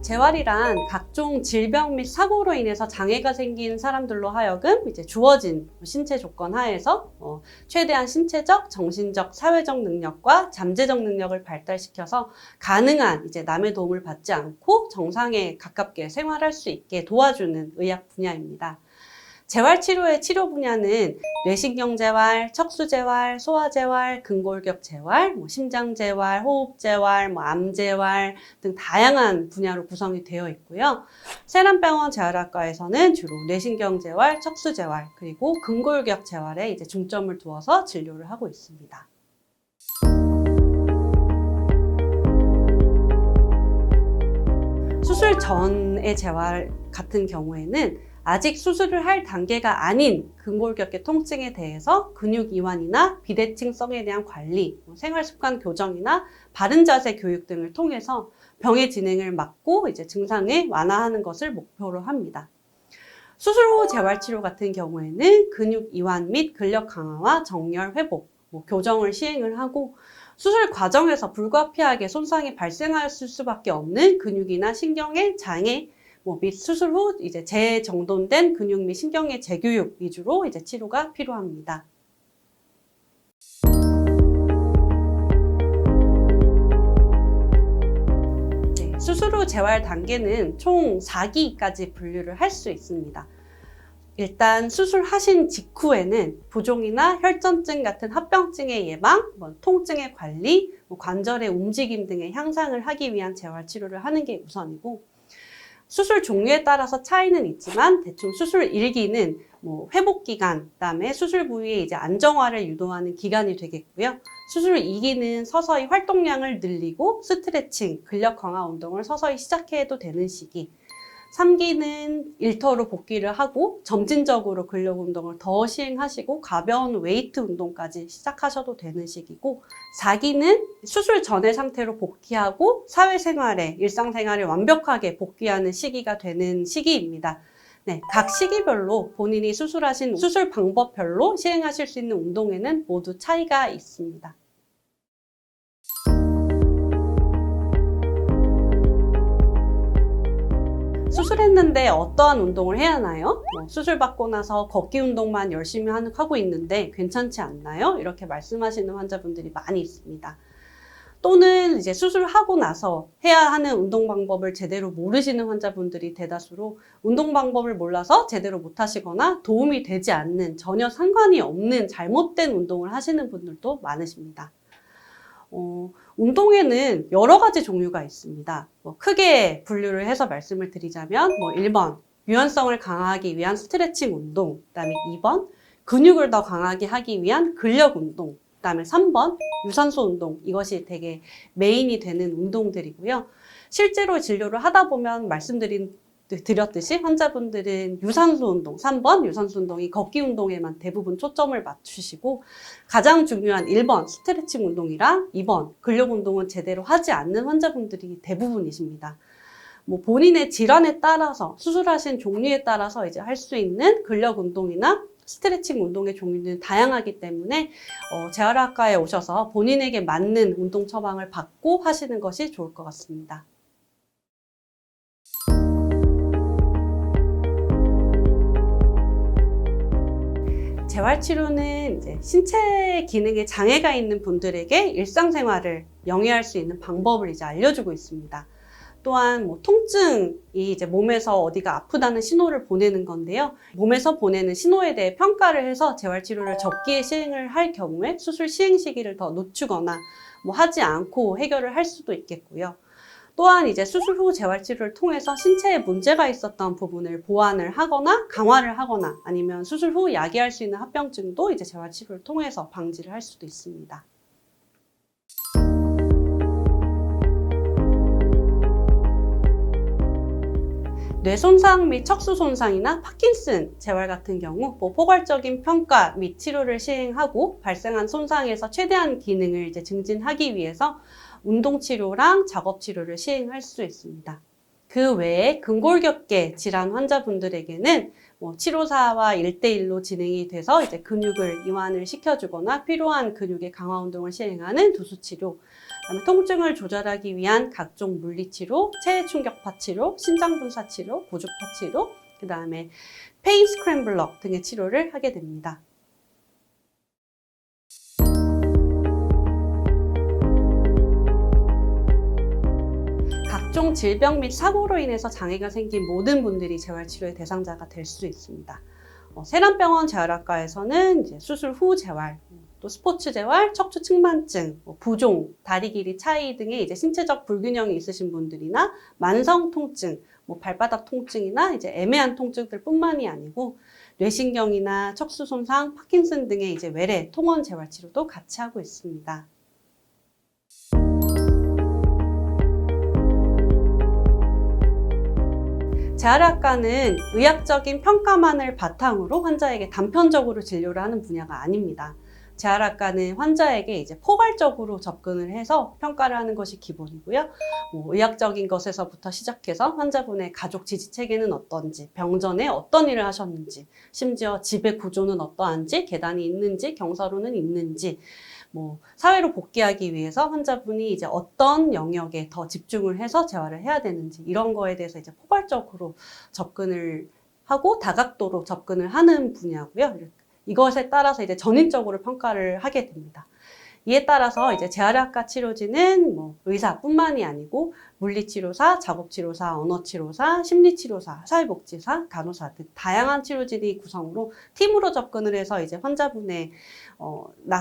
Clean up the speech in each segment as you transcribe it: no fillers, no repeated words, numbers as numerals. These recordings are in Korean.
재활이란 각종 질병 및 사고로 인해서 장애가 생긴 사람들로 하여금 이제 주어진 신체 조건 하에서 최대한 신체적, 정신적, 사회적 능력과 잠재적 능력을 발달시켜서 가능한 이제 남의 도움을 받지 않고 정상에 가깝게 생활할 수 있게 도와주는 의학 분야입니다. 재활치료의 치료 분야는 뇌신경재활, 척수재활, 소아재활, 근골격재활, 심장재활, 호흡재활, 암재활 등 다양한 분야로 구성이 되어 있고요. 세란병원 재활학과에서는 주로 뇌신경재활, 척수재활, 그리고 근골격재활에 이제 중점을 두어서 진료를 하고 있습니다. 수술 전의 재활 같은 경우에는 아직 수술을 할 단계가 아닌 근골격계 통증에 대해서 근육 이완이나 비대칭성에 대한 관리, 생활습관 교정이나 바른 자세 교육 등을 통해서 병의 진행을 막고 이제 증상을 완화하는 것을 목표로 합니다. 수술 후 재활치료 같은 경우에는 근육 이완 및 근력 강화와 정렬 회복, 교정을 시행을 하고 수술 과정에서 불가피하게 손상이 발생했을 수밖에 없는 근육이나 신경의 장애, 및 수술 후 이제 재정돈된 근육 및 신경의 재교육 위주로 이제 치료가 필요합니다. 네, 수술 후 재활 단계는 총 4기까지 분류를 할 수 있습니다. 일단 수술하신 직후에는 부종이나 혈전증 같은 합병증의 예방, 통증의 관리, 관절의 움직임 등의 향상을 하기 위한 재활 치료를 하는 게 우선이고, 수술 종류에 따라서 차이는 있지만 대충 수술 1기는 회복 기간, 그다음에 수술 부위의 이제 안정화를 유도하는 기간이 되겠고요. 수술 2기는 서서히 활동량을 늘리고 스트레칭, 근력 강화 운동을 서서히 시작해도 되는 시기. 3기는 일터로 복귀를 하고 점진적으로 근력 운동을 더 시행하시고 가벼운 웨이트 운동까지 시작하셔도 되는 시기고, 4기는 수술 전의 상태로 복귀하고 사회생활에, 일상생활에 완벽하게 복귀하는 시기가 되는 시기입니다. 네, 각 시기별로 본인이 수술하신 수술 방법별로 시행하실 수 있는 운동에는 모두 차이가 있습니다. 수술했는데 어떠한 운동을 해야 하나요? 수술 받고 나서 걷기 운동만 열심히 하고 있는데 괜찮지 않나요? 이렇게 말씀하시는 환자분들이 많이 있습니다. 또는 이제 수술하고 나서 해야 하는 운동 방법을 제대로 모르시는 환자분들이 대다수로 운동 방법을 몰라서 제대로 못 하시거나 도움이 되지 않는, 전혀 상관이 없는 잘못된 운동을 하시는 분들도 많으십니다. 운동에는 여러 가지 종류가 있습니다. 크게 분류를 해서 말씀을 드리자면 1번 유연성을 강화하기 위한 스트레칭 운동, 그다음에 2번 근육을 더 강하게 하기 위한 근력 운동, 그다음에 3번 유산소 운동. 이것이 되게 메인이 되는 운동들이고요. 실제로 진료를 하다 보면 드렸듯이 환자분들은 유산소 운동, 3번 유산소 운동이 걷기 운동에만 대부분 초점을 맞추시고, 가장 중요한 1번 스트레칭 운동이랑 2번 근력 운동은 제대로 하지 않는 환자분들이 대부분이십니다. 본인의 질환에 따라서, 수술하신 종류에 따라서 이제 할 수 있는 근력 운동이나 스트레칭 운동의 종류는 다양하기 때문에 재활학과에 오셔서 본인에게 맞는 운동 처방을 받고 하시는 것이 좋을 것 같습니다. 재활치료는 이제 신체 기능에 장애가 있는 분들에게 일상생활을 영위할 수 있는 방법을 이제 알려주고 있습니다. 또한 통증이 이제 몸에서 어디가 아프다는 신호를 보내는 건데요. 몸에서 보내는 신호에 대해 평가를 해서 재활치료를 적기에 시행을 할 경우에 수술 시행 시기를 더 늦추거나 하지 않고 해결을 할 수도 있겠고요. 또한 이제 수술 후 재활치료를 통해서 신체에 문제가 있었던 부분을 보완을 하거나 강화를 하거나, 아니면 수술 후 야기할 수 있는 합병증도 이제 재활치료를 통해서 방지를 할 수도 있습니다. 뇌손상 및 척수 손상이나 파킨슨 재활 같은 경우 포괄적인 평가 및 치료를 시행하고 발생한 손상에서 최대한 기능을 이제 증진하기 위해서 운동치료랑 작업치료를 시행할 수 있습니다. 그 외에 근골격계 질환 환자분들에게는 치료사와 1대1로 진행이 돼서 이제 근육을 이완을 시켜주거나 필요한 근육의 강화 운동을 시행하는 두수치료, 그다음에 통증을 조절하기 위한 각종 물리치료, 체해 충격파 치료, 신장분사 치료, 고주파 치료, 그다음에 페인 스크램블러 등의 치료를 하게 됩니다. 각종 질병 및 사고로 인해서 장애가 생긴 모든 분들이 재활치료의 대상자가 될 수 있습니다. 세란병원 재활학과에서는 이제 수술 후 재활, 또 스포츠 재활, 척추 측만증, 부종, 다리 길이 차이 등의 이제 신체적 불균형이 있으신 분들이나 만성 통증, 발바닥 통증이나 이제 애매한 통증들뿐만이 아니고 뇌신경이나 척수 손상, 파킨슨 등의 이제 외래 통원 재활 치료도 같이 하고 있습니다. 재활학과는 의학적인 평가만을 바탕으로 환자에게 단편적으로 진료를 하는 분야가 아닙니다. 재활학과는 환자에게 이제 포괄적으로 접근을 해서 평가를 하는 것이 기본이고요. 의학적인 것에서부터 시작해서 환자분의 가족 지지 체계는 어떤지, 병 전에 어떤 일을 하셨는지, 심지어 집의 구조는 어떠한지, 계단이 있는지, 경사로는 있는지, 사회로 복귀하기 위해서 환자분이 이제 어떤 영역에 더 집중을 해서 재활을 해야 되는지 이런 거에 대해서 이제 포괄적으로 접근을 하고 다각도로 접근을 하는 분야고요. 이것에 따라서 이제 전인적으로 평가를 하게 됩니다. 이에 따라서 이제 재활학과 치료진은 의사뿐만이 아니고 물리치료사, 작업치료사, 언어치료사, 심리치료사, 사회복지사, 간호사 등 다양한 치료진이 구성으로 팀으로 접근을 해서 이제 환자분의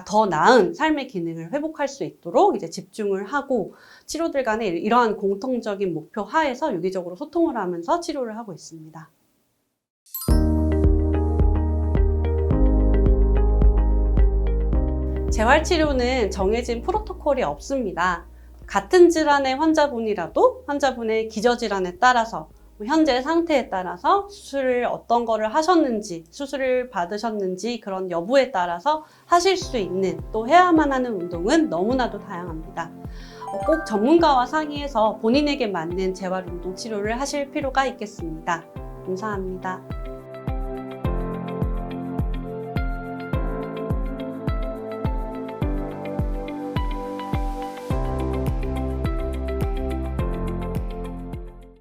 더 나은 삶의 기능을 회복할 수 있도록 이제 집중을 하고 치료들 간에 이러한 공통적인 목표 하에서 유기적으로 소통을 하면서 치료를 하고 있습니다. 재활치료는 정해진 프로토콜이 없습니다. 같은 질환의 환자분이라도 환자분의 기저질환에 따라서 현재 상태에 따라서 수술을 어떤 거를 하셨는지 수술을 받으셨는지 그런 여부에 따라서 하실 수 있는 또 해야만 하는 운동은 너무나도 다양합니다. 꼭 전문가와 상의해서 본인에게 맞는 재활운동 치료를 하실 필요가 있겠습니다. 감사합니다.